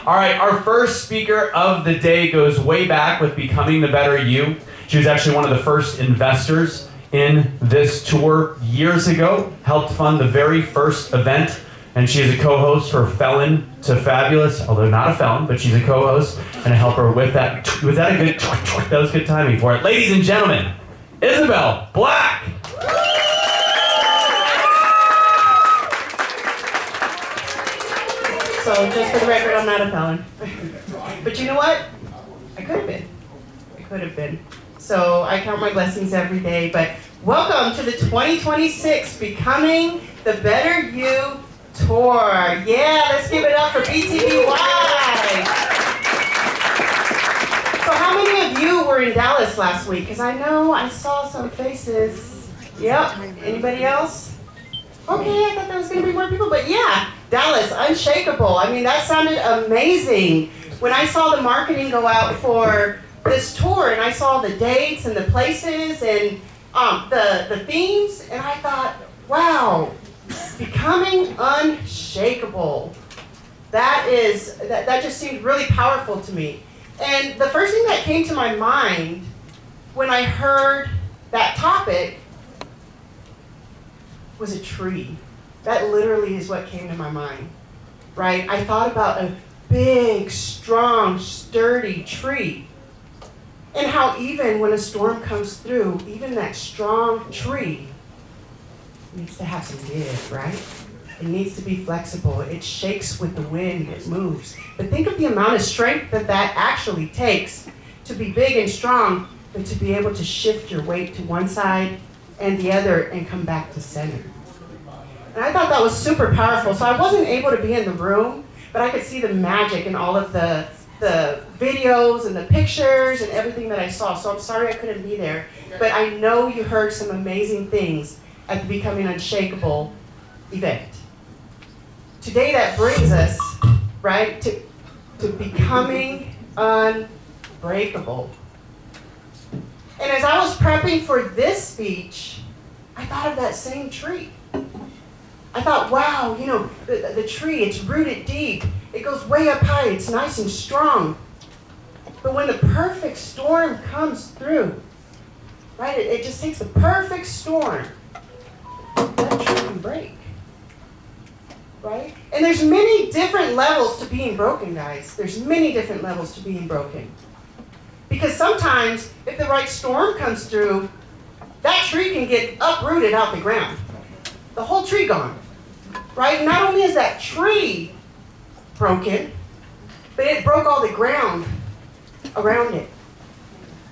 All right, our first speaker of the day goes way back with Becoming the Better You. She was actually one of the first investors in this tour years ago, helped fund the very first event, and she is a co-host for Felon to Fabulous, although not a felon, but she's a co-host, and a helper with that. Was that a good, that was good timing for it. Ladies and gentlemen, Isabel Black. So just for the record, I'm not a felon. But you know what? I could have been. I could have been. So I count my blessings every day. But welcome to the 2026 Becoming the Better You Tour. Yeah, let's give it up for BTBY. So how many of you were in Dallas last week? Because I know I saw some faces. Yep. Anybody else? Okay, I thought there was going to be more people, but yeah, Dallas, Unshakable. I mean, that sounded amazing. When I saw the marketing go out for this tour, and I saw the dates and the places and the themes, and I thought, wow, Becoming Unshakable. That just seemed really powerful to me. And the first thing that came to my mind when I heard that topic was a tree. That literally is what came to my mind, right? I thought about a big, strong, sturdy tree, and how even when a storm comes through, even that strong tree needs to have some give, right? It needs to be flexible. It shakes with the wind, it moves. But think of the amount of strength that actually takes to be big and strong, but to be able to shift your weight to one side and the other and come back to center. And I thought that was super powerful. So I wasn't able to be in the room, but I could see the magic in all of the videos and the pictures and everything that I saw. So I'm sorry I couldn't be there, but I know you heard some amazing things at the Becoming Unshakable event. Today that brings us, right, to Becoming Unbreakable. And as I was prepping for this speech, I thought of that same tree. I thought, wow, you know, the tree, it's rooted deep. It goes way up high. It's nice and strong. But when the perfect storm comes through, right, it just takes the perfect storm, that tree can break, right? And there's many different levels to being broken, guys. There's many different levels to being broken. Because sometimes, if the right storm comes through, that tree can get uprooted out the ground. The whole tree gone, right? Not only is that tree broken, but it broke all the ground around it.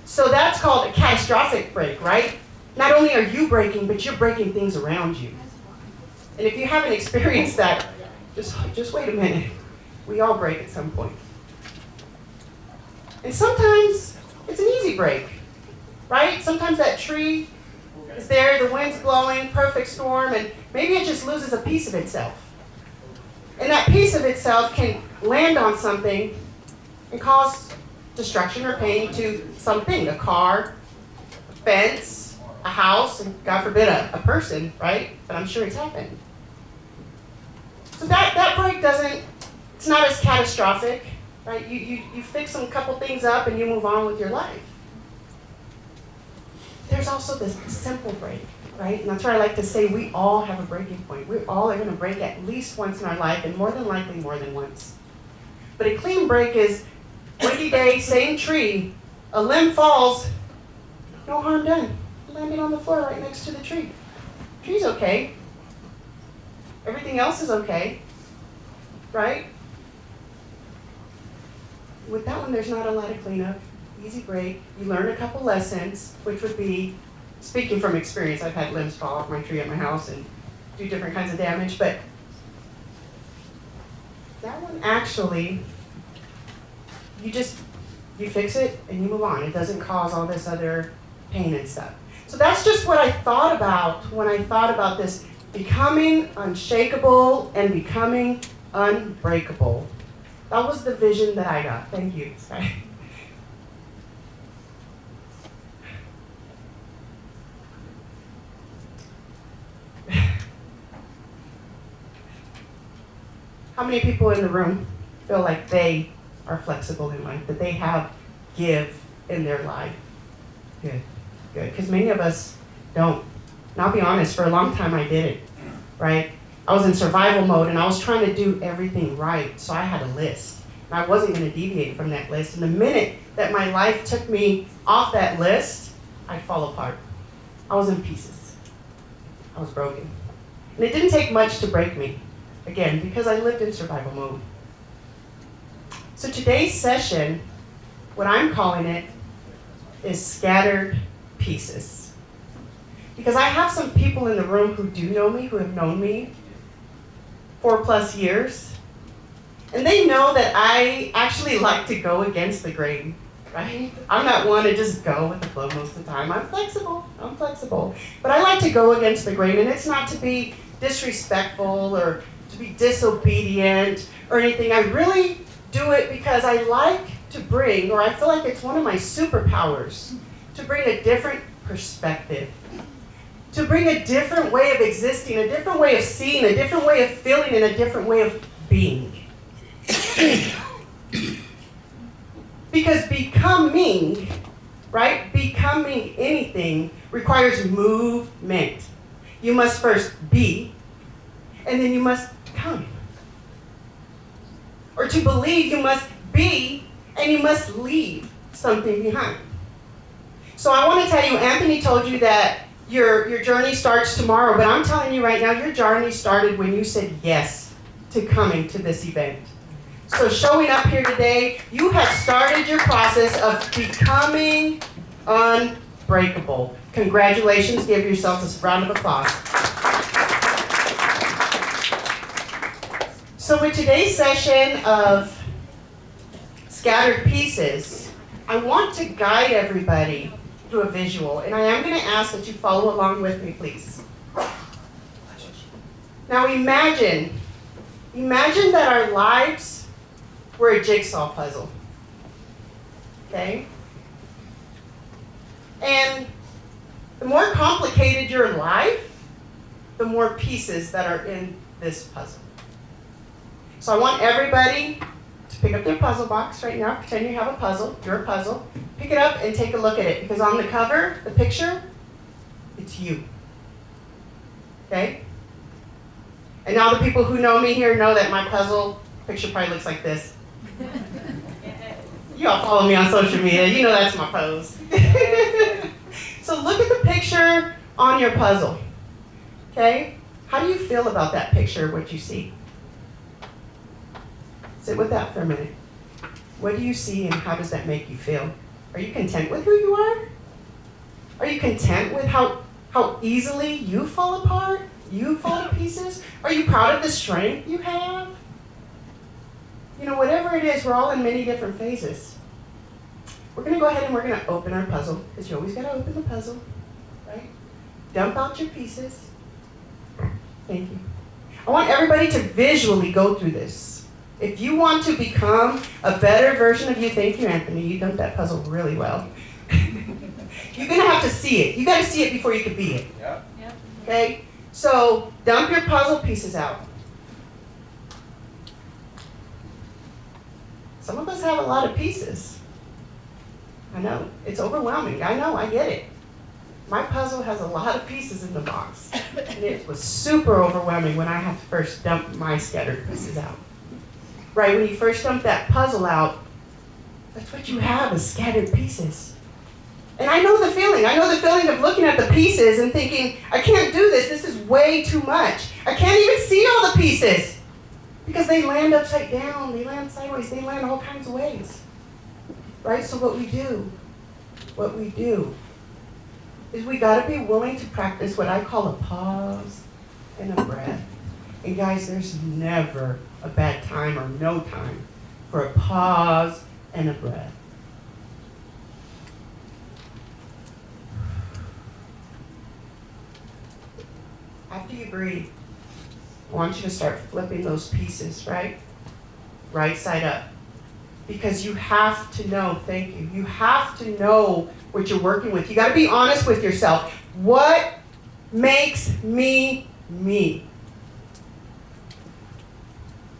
So that's called a catastrophic break, right? Not only are you breaking, but you're breaking things around you. And if you haven't experienced that, just wait a minute. We all break at some point. And sometimes it's an easy break, right? Sometimes that tree is there, the wind's blowing, perfect storm, and maybe it just loses a piece of itself. And that piece of itself can land on something and cause destruction or pain to something, a car, a fence, a house, and God forbid a person, right? But I'm sure it's happened. So that break it's not as catastrophic, right? You fix a couple things up and you move on with your life. There's also this simple break, right? And that's where I like to say we all have a breaking point. We all are going to break at least once in our life, and more than likely more than once. But a clean break is windy day, same tree, a limb falls, no harm done. Landed on the floor right next to the tree. Tree's okay. Everything else is okay, right? With that one, there's not a lot of cleanup. Easy break. You learn a couple lessons, which would be, speaking from experience, I've had limbs fall off my tree at my house and do different kinds of damage, but that one actually, you fix it and you move on. It doesn't cause all this other pain and stuff. So that's just what I thought about when I thought about this Becoming Unshakable and Becoming Unbreakable. That was the vision that I got. Thank you. Sorry. How many people in the room feel like they are flexible in life, that they have give in their life? Good, good. Because many of us don't. And I'll be honest, for a long time I didn't, right? I was in survival mode and I was trying to do everything right. So I had a list. And I wasn't going to deviate from that list. And the minute that my life took me off that list, I'd fall apart. I was in pieces. I was broken. And it didn't take much to break me. Again, because I lived in survival mode. So today's session, what I'm calling it, is scattered pieces. Because I have some people in the room who do know me, who have known me 4+ years. And they know that I actually like to go against the grain, right? I'm not one to just go with the flow most of the time. I'm flexible. But I like to go against the grain, and it's not to be disrespectful or to be disobedient or anything. I really do it because I like to bring, or I feel like it's one of my superpowers, to bring a different perspective, to bring a different way of existing, a different way of seeing, a different way of feeling, and a different way of being. Because becoming, right, becoming anything requires movement. You must first be, and then you must come. Or to believe, you must be, and you must leave something behind. So I want to tell you, Anthony told you that your journey starts tomorrow, but I'm telling you right now, your journey started when you said yes to coming to this event. So showing up here today, you have started your process of becoming unbreakable. Congratulations, give yourself a round of applause. So with today's session of scattered pieces, I want to guide everybody through a visual, and I am going to ask that you follow along with me, please. Now imagine that our lives were a jigsaw puzzle, okay? And the more complicated your life, the more pieces that are in this puzzle. So I want everybody to pick up their puzzle box right now. Pretend you have a puzzle, you're a puzzle. Pick it up and take a look at it, because on the cover, the picture, it's you, okay? And now the people who know me here know that my puzzle picture probably looks like this. You all follow me on social media, you know that's my pose. So look at the picture on your puzzle, okay? How do you feel about that picture, what you see? Sit with that for a minute. What do you see and how does that make you feel? Are you content with who you are? Are you content with how easily you fall apart? You fall to pieces? Are you proud of the strength you have? You know, whatever it is, we're all in many different phases. We're going to go ahead and we're going to open our puzzle, because you always got to open the puzzle, right? Dump out your pieces. Thank you. I want everybody to visually go through this. If you want to become a better version of you, thank you, Anthony, you dumped that puzzle really well. You're going to have to see it. You got to see it before you can be it. Yep. Okay? So dump your puzzle pieces out. Some of us have a lot of pieces. I know, it's overwhelming. I know, I get it. My puzzle has a lot of pieces in the box. And it was super overwhelming when I had to first dump my scattered pieces out. Right, when you first dump that puzzle out, that's what you have is scattered pieces. And I know the feeling. I know the feeling of looking at the pieces and thinking, I can't do this. This is way too much. I can't even see all the pieces. Because they land upside down, they land sideways, they land all kinds of ways. Right? So what we do is we gotta be willing to practice what I call a pause and a breath. And guys, there's never a bad time or no time for a pause and a breath. After you breathe, I want you to start flipping those pieces, right? Right side up. Because you have to know, thank you, you have to know what you're working with. You got to be honest with yourself. What makes me me?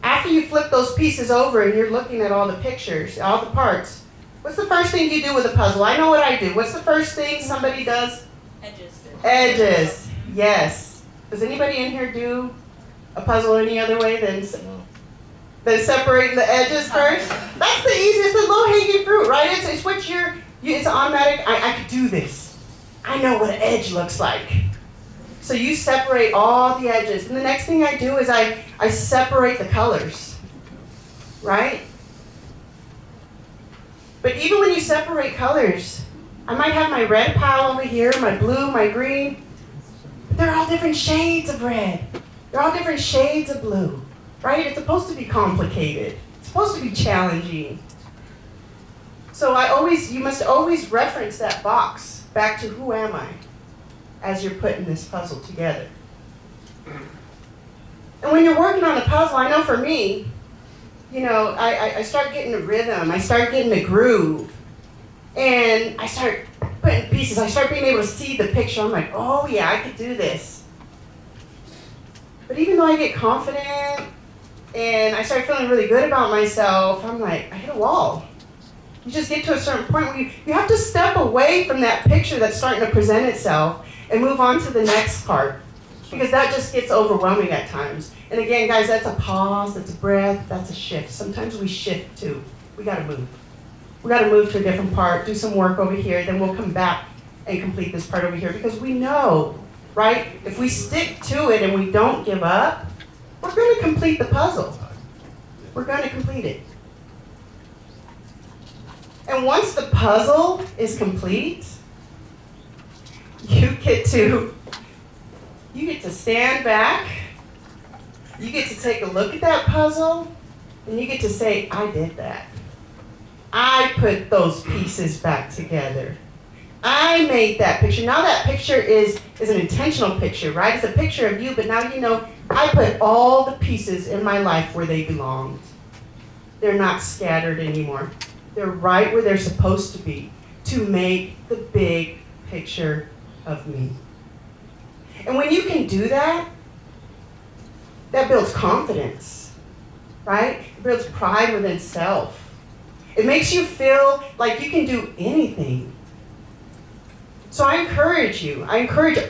After after you flip those pieces over and you're looking at all the pictures, all the parts, what's the first thing you do with a puzzle? I know what I do. What's the first thing somebody does? Edges. Edges. Yes. Does anybody in here do a puzzle any other way than separating the edges first? That's the easiest, the low-hanging fruit, right? It's what it's automatic. I could do this. I know what an edge looks like. So you separate all the edges. And the next thing I do is I separate the colors, right? But even when you separate colors, I might have my red pile over here, my blue, my green. They're all different shades of red. They're all different shades of blue, right? It's supposed to be complicated. It's supposed to be challenging. So you must always reference that box back to who am I as you're putting this puzzle together. And when you're working on a puzzle, I know for me, I start getting a rhythm. I start getting a groove. And I start putting pieces. I start being able to see the picture. I'm like, oh yeah, I could do this. But even though I get confident and I start feeling really good about myself, I'm like, I hit a wall. You just get to a certain point where you have to step away from that picture that's starting to present itself and move on to the next part. Because that just gets overwhelming at times. And again, guys, that's a pause, that's a breath, that's a shift. Sometimes we shift too. We gotta move. We gotta move to a different part, do some work over here, then we'll come back and complete this part over here. Because we know, right? If we stick to it and we don't give up, we're gonna complete the puzzle. We're gonna complete it. And once the puzzle is complete, you get to stand back, you get to take a look at that puzzle, and you get to say, I did that. I put those pieces back together. I made that picture. Now that picture is an intentional picture, right? It's a picture of you, but now you know I put all the pieces in my life where they belonged. They're not scattered anymore. They're right where they're supposed to be to make the big picture of me. And when you can do that, that builds confidence, right? It builds pride within self. It makes you feel like you can do anything. So I encourage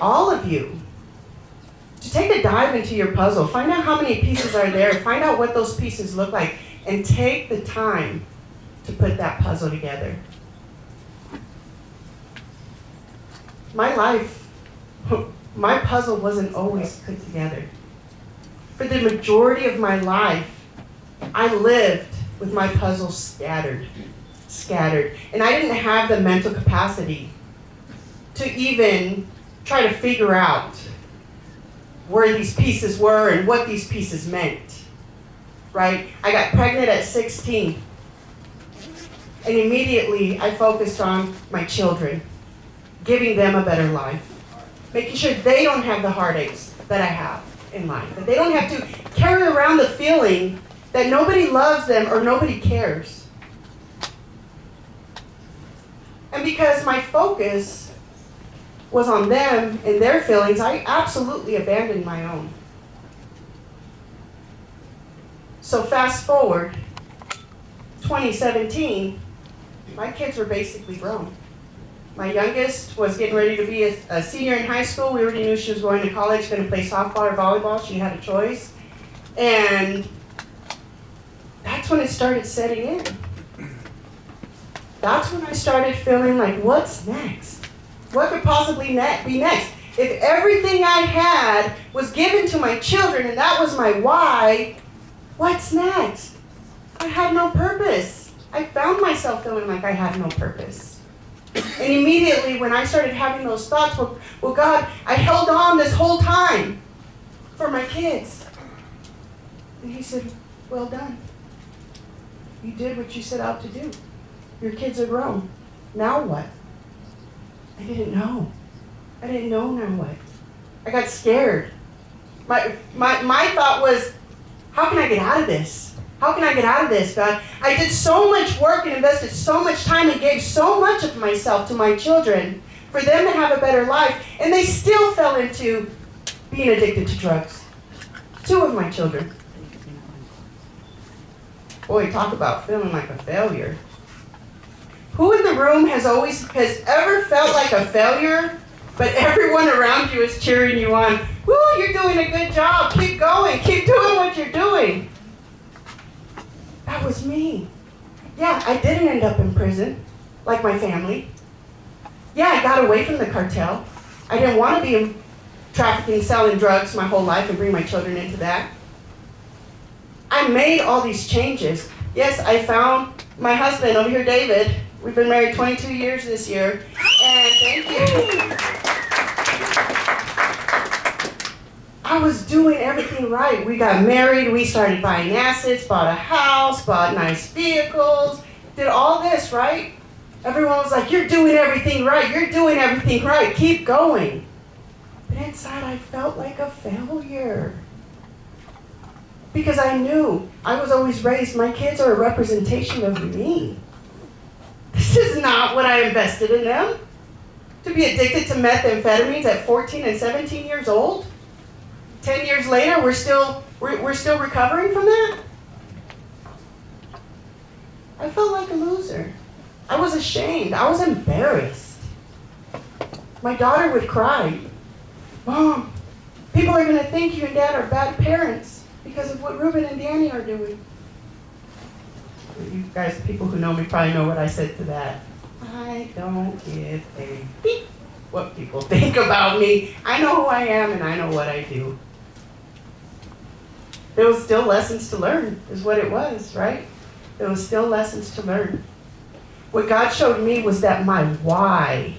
all of you to take a dive into your puzzle. Find out how many pieces are there. Find out what those pieces look like. And take the time to put that puzzle together. My puzzle wasn't always put together. For the majority of my life, I lived with my puzzle scattered. And I didn't have the mental capacity to even try to figure out where these pieces were and what these pieces meant, right? I got pregnant at 16. And immediately I focused on my children, giving them a better life, making sure they don't have the heartaches that I have in life, that they don't have to carry around the feeling that nobody loves them or nobody cares. And because my focus was on them and their feelings, I absolutely abandoned my own. So fast forward, 2017, my kids were basically grown. My youngest was getting ready to be a senior in high school. We already knew she was going to college, going to play softball or volleyball. She had a choice. And that's when it started setting in. That's when I started feeling like, what's next? What could possibly be next? If everything I had was given to my children and that was my why, what's next? I had no purpose. I found myself feeling like I had no purpose. And immediately when I started having those thoughts, well, God, I held on this whole time for my kids. And he said, well done. You did what you set out to do. Your kids are grown. Now what? I didn't know. I didn't know now what. I got scared. My thought was, how can I get out of this? How can I get out of this, God? I did so much work and invested so much time and gave so much of myself to my children for them to have a better life, and they still fell into being addicted to drugs. 2 of my children. Boy, talk about feeling like a failure. Who in the room has ever felt like a failure, but everyone around you is cheering you on? Woo, you're doing a good job. Keep going. Keep doing what you're doing. That was me. Yeah, I didn't end up in prison, like my family. Yeah, I got away from the cartel. I didn't want to be in trafficking, selling drugs my whole life and bring my children into that. I made all these changes. Yes, I found my husband over here, David. We've been married 22 years this year. And thank you. I was doing everything right. We got married, we started buying assets, bought a house, bought nice vehicles, did all this, right? Everyone was like, you're doing everything right, you're doing everything right, keep going. But inside I felt like a failure. Because I knew, I was always raised, my kids are a representation of me. This is not what I invested in them. To be addicted to methamphetamines at 14 and 17 years old? 10 years later, we're still recovering from that? I felt like a loser. I was ashamed. I was embarrassed. My daughter would cry. Mom, people are going to think you and Dad are bad parents because of what Ruben and Danny are doing. You guys, people who know me probably know what I said to that. I don't give a beep what people think about me. I know who I am and I know what I do. There was still lessons to learn, is what it was, right? There was still lessons to learn. What God showed me was that my why,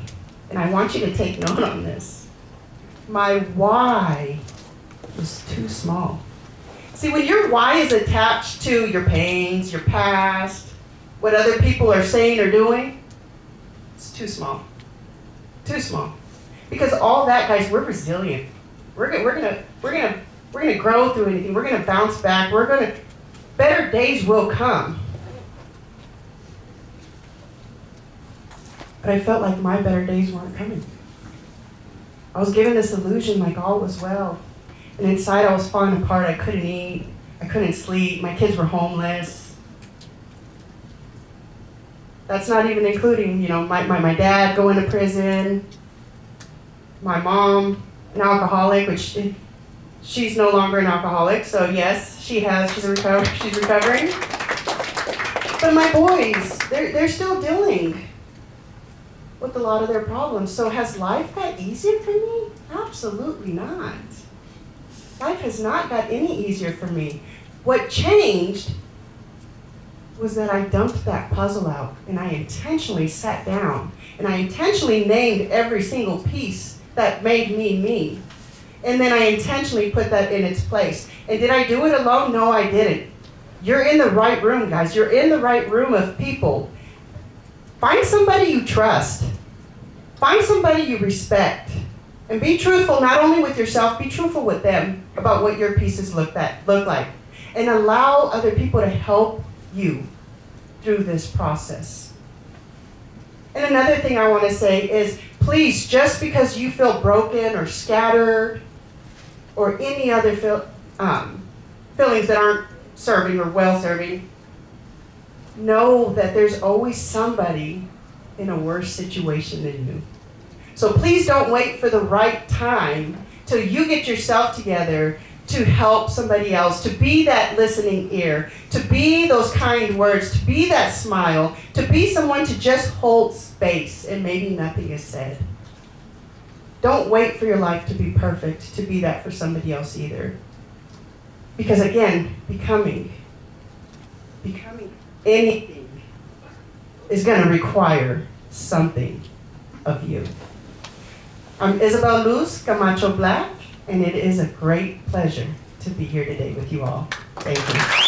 and I want you to take note on this, my why was too small. See, when your why is attached to your pains, your past, what other people are saying or doing, it's too small. Too small. Because all that, guys, we're resilient. We're gonna grow through anything. We're gonna bounce back. Better days will come. But I felt like my better days weren't coming. I was given this illusion like all was well. And inside I was falling apart. I couldn't eat. I couldn't sleep. My kids were homeless. That's not even including, my dad going to prison, my mom, an alcoholic, which she's no longer an alcoholic, so yes, she's recovering. But my boys, they're still dealing with a lot of their problems. So has life got easier for me? Absolutely not. Life has not got any easier for me. What changed was that I dumped that puzzle out and I intentionally sat down and I intentionally named every single piece that made me me. And then I intentionally put that in its place. And did I do it alone? No, I didn't. You're in the right room, guys. You're in the right room of people. Find somebody you trust. Find somebody you respect. And be truthful not only with yourself, be truthful with them about what your pieces look like. And allow other people to help you through this process. And another thing I want to say is, please, just because you feel broken or scattered or any other feelings that aren't serving or well-serving, know that there's always somebody in a worse situation than you. So please don't wait for the right time till you get yourself together to help somebody else, to be that listening ear, to be those kind words, to be that smile, to be someone to just hold space and maybe nothing is said. Don't wait for your life to be perfect to be that for somebody else either. Because again, becoming anything is going to require something of you. I'm Isabel Luz Camacho Black, and it is a great pleasure to be here today with you all. Thank you.